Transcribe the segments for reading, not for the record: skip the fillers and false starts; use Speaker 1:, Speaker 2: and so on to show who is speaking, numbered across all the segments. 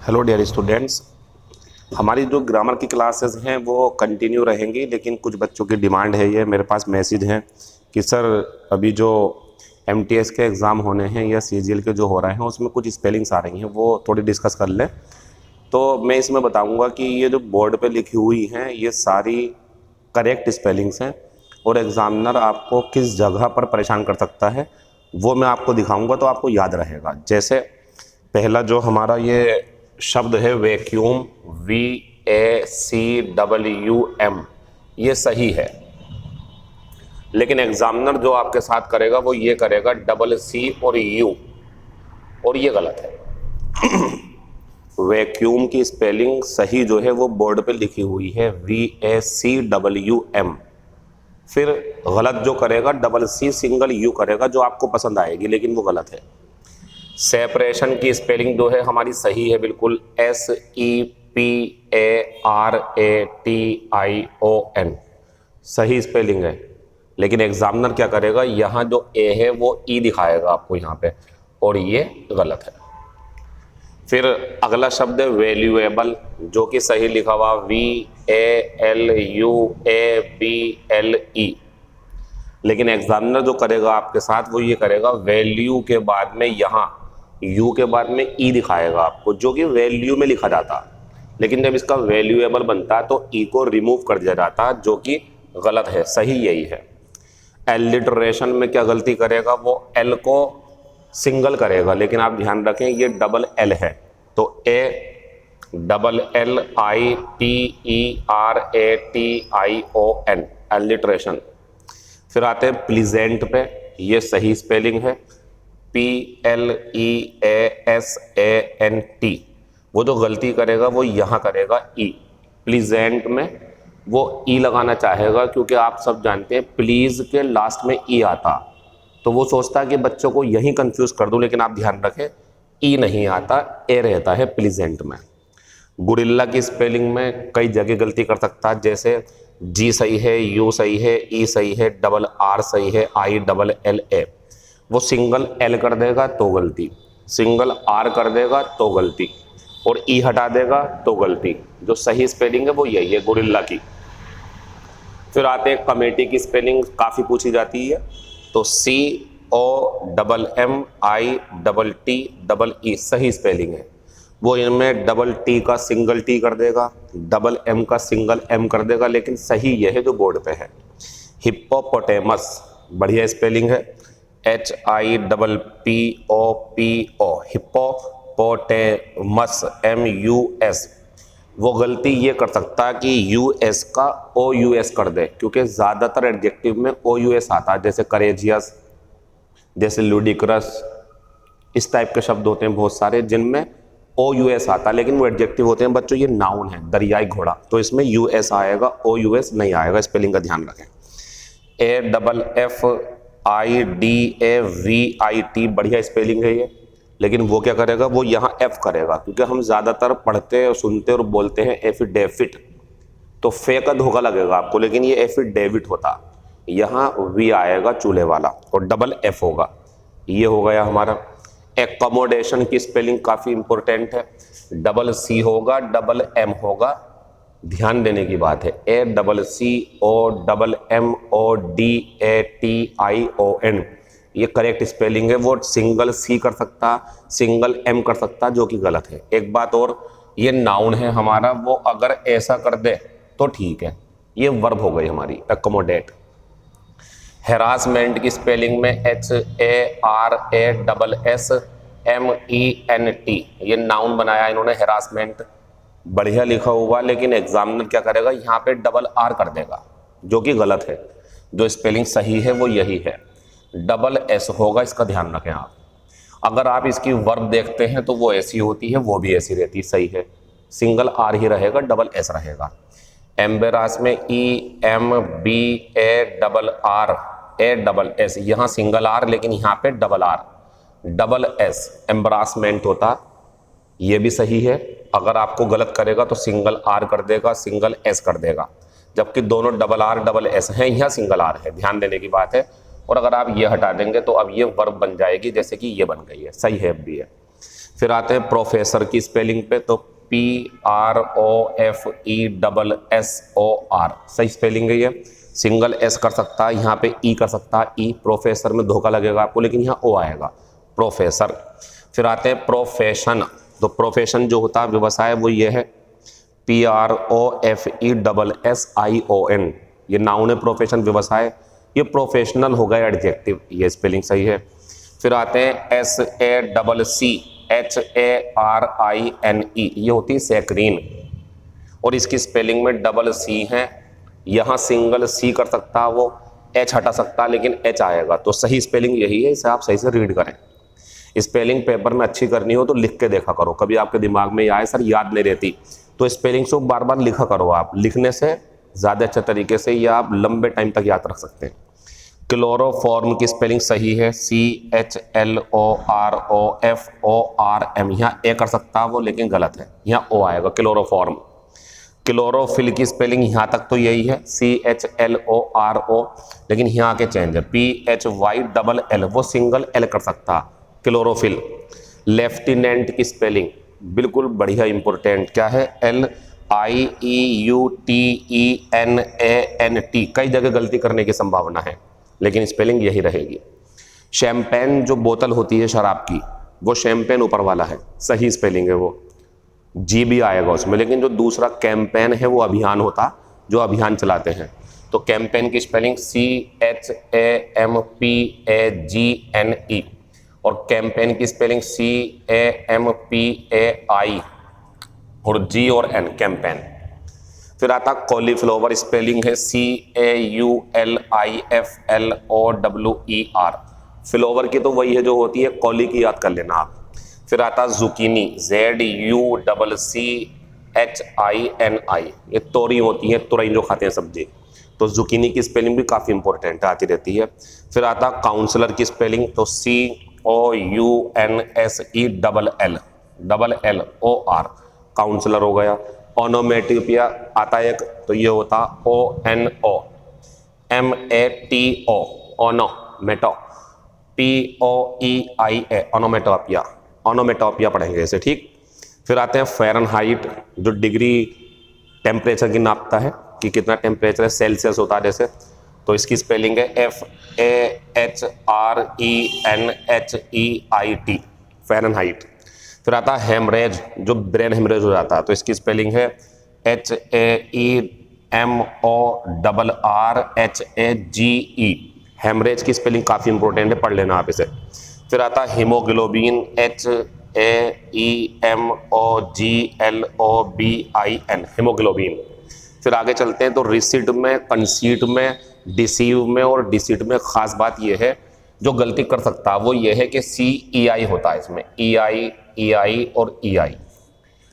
Speaker 1: Hello dear students. हमारी जो grammar की क्लासेस हैं वो कंटिन्यू रहेंगी, लेकिन कुछ बच्चों की डिमांड है, ये मेरे पास मैसेज हैं कि सर अभी जो एमटीएस के एग्ज़ाम होने हैं या सीजीएल के जो हो रहे हैं उसमें कुछ स्पेलिंग्स आ रही हैं, वो थोड़ी डिस्कस कर लें। तो मैं इसमें बताऊंगा कि ये जो बोर्ड पे लिखी हुई हैं ये सारी करेक्ट स्पेलिंग्स हैं और एग्ज़ामिनर आपको किस जगह पर परेशान कर सकता है वो मैं आपको दिखाऊंगा, तो आपको याद रहेगा। जैसे पहला जो हमारा ये शब्द है वैक्यूम, VACWM, ये सही है, लेकिन एग्जामिनर जो आपके साथ करेगा वो ये करेगा CC और U, और ये गलत है। वैक्यूम की स्पेलिंग सही जो है वो बोर्ड पे लिखी हुई है VACWM। फिर गलत जो करेगा CC सिंगल U करेगा, जो आपको पसंद आएगी, लेकिन वो गलत है। सेपरेशन की स्पेलिंग जो है हमारी सही है बिल्कुल, SEPARATION, सही स्पेलिंग है। लेकिन एग्जामिनर क्या करेगा, यहाँ जो ए है वो ई दिखाएगा आपको यहाँ पे, और ये गलत है। फिर अगला शब्द है वैल्यूएबल, जो कि सही लिखा हुआ VALUABLE, लेकिन एग्जामिनर जो करेगा आपके साथ वो ये करेगा वैल्यू के बाद में यहाँ यू के बाद में ई दिखाएगा आपको, जो कि वैल्यू में लिखा जाता, लेकिन जब इसका वैल्यूएबल बनता है तो ई को रिमूव कर दिया जाता, जो कि गलत है। सही यही है। एलिटरेशन में क्या गलती करेगा, वो एल को सिंगल करेगा, लेकिन आप ध्यान रखें ये डबल L है, तो ALLITERATION, एलिटरेशन। फिर आते हैं प्लीजेंट पे, ये सही स्पेलिंग है PLEASANT। वो जो गलती करेगा वो यहाँ करेगा ई, प्लीजेंट में वो ई लगाना चाहेगा, क्योंकि आप सब जानते हैं प्लीज के लास्ट में ई आता, तो वो सोचता है कि बच्चों को यहीं कंफ्यूज कर दूं, लेकिन आप ध्यान रखें ई नहीं आता, ए रहता है प्लीजेंट में। गुरिल्ला की स्पेलिंग में कई जगह गलती कर सकता है, जैसे जी सही है, यू सही है, ई सही है, RR सही है, ILLA। वो सिंगल L कर देगा तो गलती, सिंगल R कर देगा तो गलती, और ई हटा देगा तो गलती। जो सही स्पेलिंग है वो यही है गुरिल्ला की। फिर आते हैं कमेटी की स्पेलिंग, काफ़ी पूछी जाती है, तो COMMITTEE सही स्पेलिंग है। वो इनमें T का सिंगल T कर देगा, M का सिंगल M कर देगा, लेकिन सही यह है जो बोर्ड पे है। हिप्पोपोटेमस बढ़िया स्पेलिंग है, HIPPOPO, हिप्पोपोटेमस MUS। वो गलती ये कर सकता है कि US का OUS कर दे, क्योंकि ज़्यादातर एडजेक्टिव में OUS आता है, जैसे करेजियस, जैसे लुडिक्रस, इस टाइप के शब्द होते हैं बहुत सारे जिनमें OUS आता, लेकिन वो एडजेक्टिव होते हैं बच्चों। ये नाउन है, दरियाई घोड़ा, तो इसमें US आएगा, OUS नहीं आएगा। स्पेलिंग का ध्यान रखें। AFFIDAVIT बढ़िया स्पेलिंग है ये, लेकिन वो क्या करेगा, वो यहाँ F करेगा, क्योंकि हम ज़्यादातर पढ़ते और सुनते और बोलते हैं एफिडेविट, तो फे का धोखा लगेगा आपको, लेकिन ये एफिडेविट होता, यहाँ V आएगा चूल्हे वाला और F होगा। ये हो गया हमारा। एकोमोडेशन की स्पेलिंग काफ़ी इंपॉर्टेंट है, CC होगा, M होगा, ध्यान देने की बात है। ACCOMMODATION, ये करेक्ट स्पेलिंग है। वो सिंगल C कर सकता, सिंगल M कर सकता, जो कि गलत है। एक बात और, ये नाउन है हमारा, वो अगर ऐसा कर दे तो ठीक है, ये वर्ब हो गई हमारी एकोमोडेट। हैरासमेंट की स्पेलिंग में HARASSMENT, ये नाउन बनाया इन्होंने, हैरासमेंट बढ़िया लिखा हुआ, लेकिन एग्जामिनर क्या करेगा, यहाँ पे R कर देगा, जो कि गलत है। जो स्पेलिंग सही है वो यही है, S होगा, इसका ध्यान रखें आप। अगर आप इसकी वर्ब देखते हैं तो वो ऐसी होती है, वो भी ऐसी रहती है, सही है, सिंगल R ही रहेगा, S रहेगा। एम्बेरास में EMBARRASS, यहाँ सिंगल R, लेकिन यहाँ पे S, एम्बरासमेंट होता, ये भी सही है। अगर आपको गलत करेगा तो सिंगल R कर देगा, सिंगल S कर देगा, जबकि दोनों RSS हैं, यहाँ सिंगल R है, ध्यान देने की बात है। और अगर आप ये हटा देंगे तो अब ये वर्ब बन जाएगी, जैसे कि ये बन गई है, सही है, भी है। फिर आते हैं प्रोफेसर की स्पेलिंग पे, तो PROFESSOR सही स्पेलिंग है ये। सिंगल एस कर सकता है, यहाँ पे ई कर सकता है, ई। प्रोफेसर में धोखा लगेगा आपको, लेकिन यहाँ ओ आएगा, प्रोफेसर। फिर आते हैं प्रोफेशन, तो प्रोफेशन जो होता है व्यवसाय वो ये है PROFESSION, ये नाउन है प्रोफेशन व्यवसाय, ये प्रोफेशनल होगा एडजेक्टिव, ये स्पेलिंग सही है। फिर आते हैं SACCHARINE, ये होती है सैकरीन, और इसकी स्पेलिंग में डबल सी है, यहाँ सिंगल सी कर सकता है वो, एच हटा सकता है लेकिन एच आएगा, तो सही स्पेलिंग यही है, इसे आप सही से रीड करें। स्पेलिंग पेपर में अच्छी करनी हो तो लिख के देखा करो, कभी आपके दिमाग में आए सर याद नहीं रहती, तो स्पेलिंग को बार बार लिखा करो आप, लिखने से ज़्यादा अच्छे तरीके से या आप लंबे टाइम तक याद रख सकते हैं। क्लोरोफॉर्म की स्पेलिंग सही है CHLOROFORM, यहाँ ए कर सकता है वो लेकिन गलत है, यहाँ ओ आएगा क्लोरोफॉर्म। क्लोरोफिल की स्पेलिंग यहाँ तक तो यही है CHLORO, लेकिन यहाँ आके चेंज है PHYLL, वो सिंगल एल कर सकता है क्लोरोफिल। लेफ्टिनेंट की स्पेलिंग बिल्कुल बढ़िया इंपॉर्टेंट, क्या है LIEUTENANT, कई जगह गलती करने की संभावना है लेकिन स्पेलिंग यही रहेगी। शैम्पेन जो बोतल होती है शराब की, वो शैम्पेन ऊपर वाला है, सही स्पेलिंग है वो, जी भी आएगा उसमें, लेकिन जो दूसरा कैंपेन है वो अभियान होता, जो अभियान चलाते हैं, तो कैंपेन की स्पेलिंग CHAMPAGNE, और कैंपेन की स्पेलिंग CAMPAI, और जी और एन, कैंपेन। फिर आता कॉलीफ्लावर, स्पेलिंग है CAULIFLOWER, फ्लावर की तो वही है जो होती है, कॉली की याद कर लेना आप। फिर आता जुकीनी, ZUCCHINI, ये तोरी होती है, तुरई जो खाते हैं सब्जी, तो जुकीनी की स्पेलिंग भी काफ़ी इंपॉर्टेंट आती रहती है। फिर आता काउंसलर की स्पेलिंग, तो COUNSLLOR, काउंसलर हो गया। ओनोमेटोपिया आता है एक, तो ये होता ONOMATO, ओनोमेटो, POEIA, ओनोमेटोपिया, ओनोमेटोपिया पढ़ेंगे इसे, ठीक। फिर आते हैं फ़ारेनहाइट, जो डिग्री टेम्परेचर की नापता है कि कितना टेम्परेचर है, सेल्सियस होता है जैसे, तो इसकी स्पेलिंग है FAHRENHEIT, फ़ारेनहाइट। फिर आता है हेमरेज, जो ब्रेन हेमरेज हो जाता है, तो इसकी स्पेलिंग है HAEMORRHAGE, हेमरेज की स्पेलिंग काफ़ी इंपॉर्टेंट है, पढ़ लेना आप इसे। फिर आता है हीमोग्लोबिन, HAEMOGLOBIN, हीमोग्लोबिन। फिर आगे चलते हैं, तो रिसीट में, कंसीट में, डिसीव में और डिसीट में खास बात यह है, जो गलती कर सकता है वो ये है कि CEI होता है इसमें, EI और EI,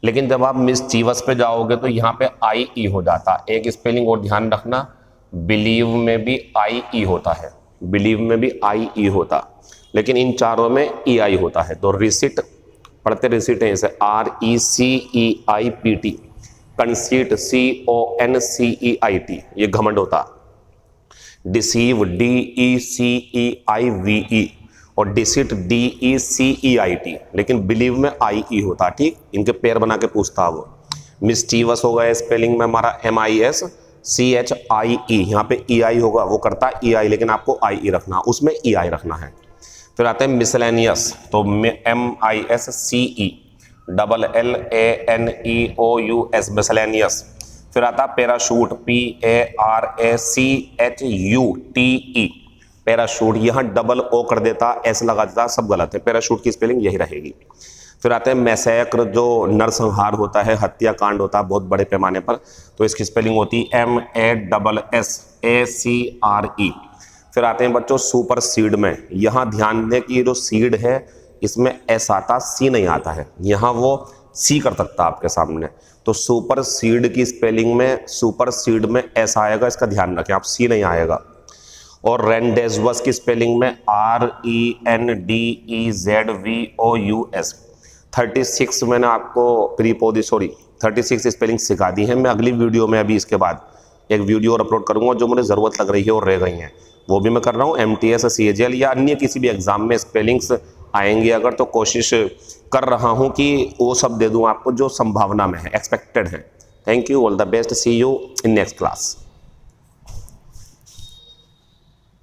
Speaker 1: लेकिन जब आप मिसचीवस पे जाओगे तो यहाँ पे IE हो जाता है। एक स्पेलिंग और ध्यान रखना, बिलीव में भी IE होता है, बिलीव में भी IE होता, लेकिन इन चारों में EI होता है। तो रिसीट पढ़ते रिसीट है इसे RECEIPT, कंसीट CONCEIT, ये घमंड होता। डिसीव DECEIVE और डिसिट DECEIT, लेकिन बिलीव में IE होता, ठीक। इनके पेयर बना के पूछता वो। मिस्टीवस हो गया स्पेलिंग में हमारा MISCHIE, यहाँ पे EI होगा, वो करता EI लेकिन आपको IE रखना, उसमें EI रखना है। फिर आते हैं मिसलेनियस, तो MISCELLANEOUS, मिसलेनियस। फिर आता पैराशूट, PARACHUTE, पैराशूट, यहाँ डबल ओ कर देता, एस लगा देता, सब गलत है, पैराशूट की स्पेलिंग यही रहेगी। फिर आते हैं मैसेक्र, जो नरसंहार होता है, हत्याकांड होता है बहुत बड़े पैमाने पर, तो इसकी स्पेलिंग होती MASSACRE। फिर आते हैं बच्चों सुपर सीड में, यहाँ ध्यान दें कि ये जो सीड है इसमें एस आता, सी नहीं आता है, यहाँ वो सी कर सकता आपके सामने, तो सुपर सीड की स्पेलिंग में, सुपर सीड में एस आएगा, इसका ध्यान रखें आप, सी नहीं आएगा। और रेंडेजवस की स्पेलिंग में RENDEZVOUS। 36 मैंने आपको प्रीपोजिशन 36 स्पेलिंग सिखा दी है, मैं अगली वीडियो में अभी इसके बाद एक वीडियो और अपलोड करूंगा, जो मुझे ज़रूरत लग रही है और रह गई हैं वो भी मैं कर रहा हूँ। MTS CAGL या अन्य किसी भी एग्जाम में स्पेलिंग्स आएंगे अगर, तो कोशिश कर रहा हूँ कि वो सब दे दूँ आपको जो संभावना में है, एक्सपेक्टेड है। Thank you, all the best, see you in next class.